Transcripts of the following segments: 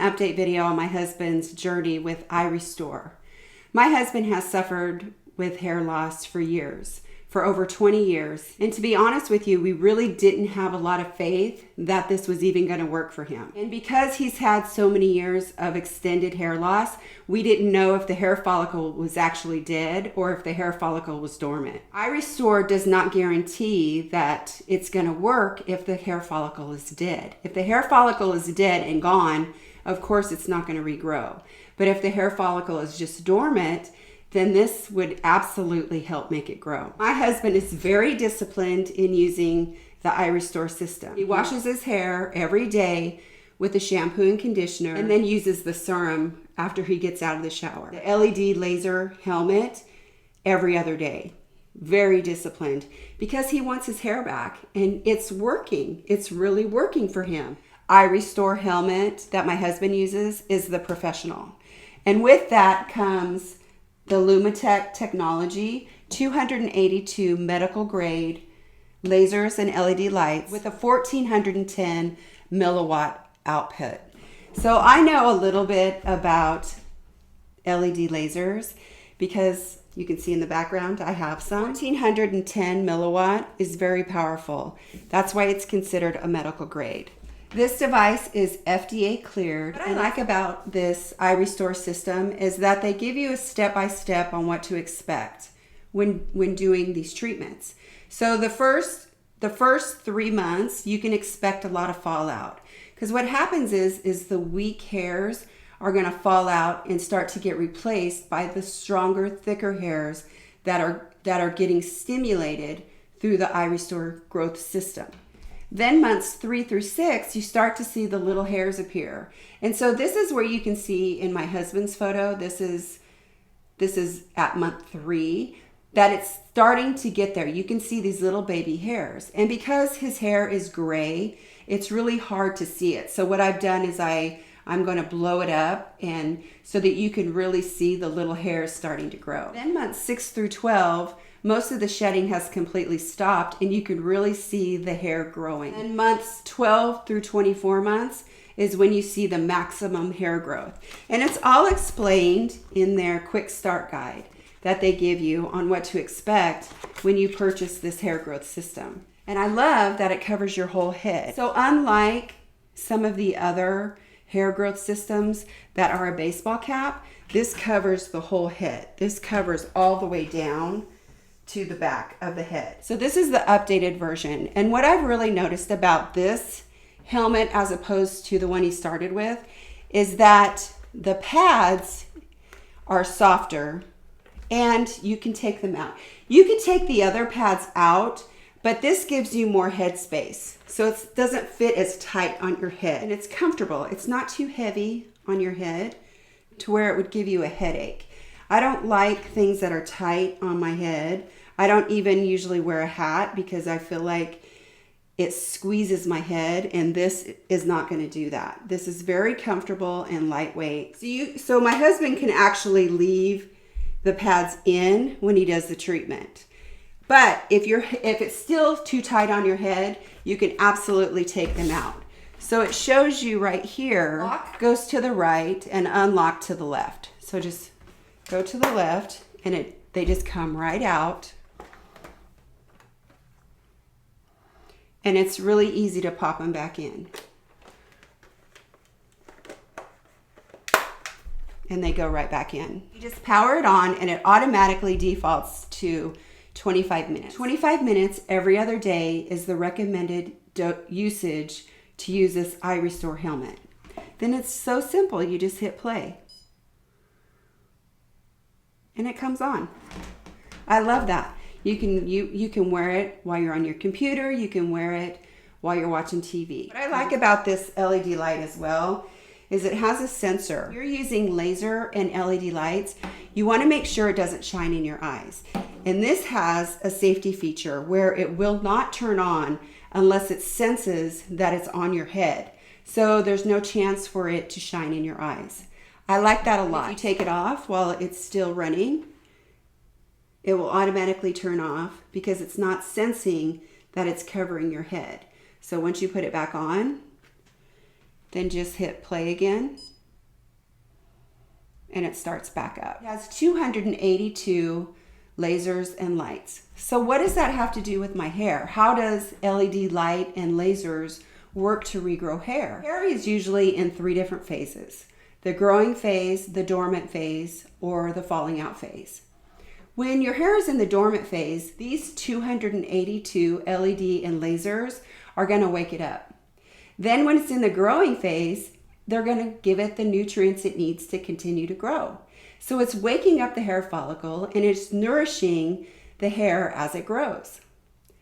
update video on my husband's journey with iRESTORE. My husband has suffered with hair loss for years, for over 20 years. And to be honest with you, we really didn't have a lot of faith that this was even going to work for him. And because he's had so many years of extended hair loss, we didn't know if the hair follicle was actually dead or if the hair follicle was dormant. iRESTORE does not guarantee that it's going to work if the hair follicle is dead. If the hair follicle is dead and gone, of course it's not going to regrow. But if the hair follicle is just dormant, then this would absolutely help make it grow. My husband is very disciplined in using the iRESTORE system. He washes his hair every day with a shampoo and conditioner and then uses the serum after he gets out of the shower. The LED laser helmet every other day. Very disciplined because he wants his hair back and it's working. It's really working for him. iRESTORE helmet that my husband uses is the professional. And with that comes the Lumitech technology, 282 medical grade lasers and LED lights with a 1410 milliwatt output. So I know a little bit about LED lasers because you can see in the background I have some. 1410 milliwatt is very powerful. That's why it's considered a medical grade. This device is FDA cleared. What I like about this iRESTORE system is that they give you a step-by-step on what to expect when doing these treatments. So the first 3 months, you can expect a lot of fallout. Because what happens is the weak hairs are going to fall out and start to get replaced by the stronger, thicker hairs that are getting stimulated through the iRESTORE growth system. Then months 3 through 6, you start to see the little hairs appear. And so this is where you can see in my husband's photo, this is at month 3, that it's starting to get there. You can see these little baby hairs. And because his hair is gray, it's really hard to see it. So what I've done is I'm going to blow it up and so that you can really see the little hairs starting to grow. Then months 6 through 12, most of the shedding has completely stopped and you can really see the hair growing. And months 12 through 24 months is when you see the maximum hair growth. And it's all explained in their quick start guide that they give you on what to expect when you purchase this hair growth system. And I love that it covers your whole head. So unlike some of the other hair growth systems that are a baseball cap, this covers the whole head. This covers all the way down to the back of the head. So this is the updated version. And what I've really noticed about this helmet as opposed to the one he started with is that the pads are softer and you can take them out. You can take the other pads out, but this gives you more head space. So it doesn't fit as tight on your head and it's comfortable. It's not too heavy on your head to where it would give you a headache. I don't like things that are tight on my head. I don't even usually wear a hat because I feel like it squeezes my head and this is not going to do that. This is very comfortable and lightweight. So my husband can actually leave the pads in when he does the treatment. But if it's still too tight on your head, you can absolutely take them out. So it shows you right here, lock goes to the right and unlock to the left. So just go to the left and they just come right out. And it's really easy to pop them back in. And they go right back in. You just power it on and it automatically defaults to 25 minutes. 25 minutes every other day is the recommended usage to use this iRESTORE helmet. Then it's so simple, you just hit play. And it comes on. I love that. You can wear it while you're on your computer. You can wear it while you're watching TV. What I like about this LED light as well is it has a sensor. If you're using laser and LED lights, you want to make sure it doesn't shine in your eyes. And this has a safety feature where it will not turn on unless it senses that it's on your head. So there's no chance for it to shine in your eyes. I like that a lot. If you take it off while it's still running, it will automatically turn off because it's not sensing that it's covering your head. So once you put it back on, then just hit play again and it starts back up. It has 282 lasers and lights. So what does that have to do with my hair? How does LED light and lasers work to regrow hair? Hair is usually in 3 different phases: the growing phase, the dormant phase, or the falling out phase. When your hair is in the dormant phase, these 282 LED and lasers are going to wake it up. Then when it's in the growing phase, they're going to give it the nutrients it needs to continue to grow. So it's waking up the hair follicle and it's nourishing the hair as it grows.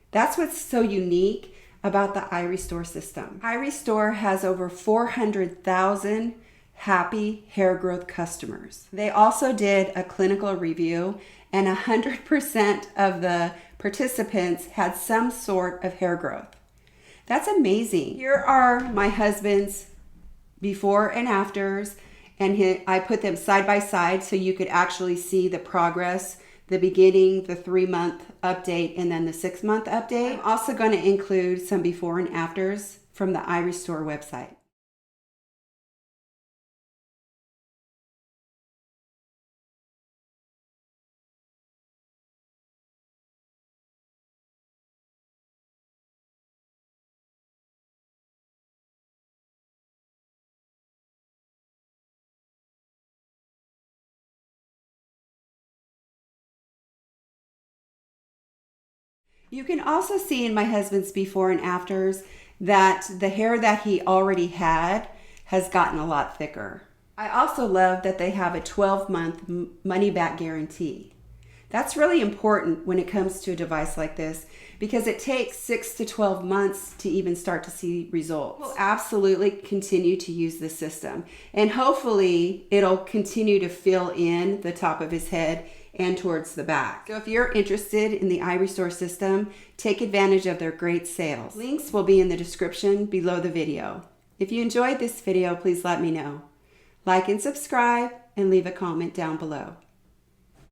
That's what's so unique about the iRESTORE system. iRESTORE has over 400,000 happy hair growth customers. They also did a clinical review, and 100% of the participants had some sort of hair growth. That's amazing. Here are my husband's before and afters, and I put them side by side so you could actually see the progress, the beginning, the 3-month update, and then the 6-month update. I'm also going to include some before and afters from the iRESTORE website. You can also see in my husband's before and afters that the hair that he already had has gotten a lot thicker. I also love that they have a 12-month money-back guarantee. That's really important when it comes to a device like this because it takes 6 to 12 months to even start to see results. We'll absolutely continue to use this system, and hopefully it'll continue to fill in the top of his head and towards the back. So if you're interested in the iRESTORE system, take advantage of their great sales. Links will be in the description below the video. If you enjoyed this video, please let me know. Like and subscribe and leave a comment down below.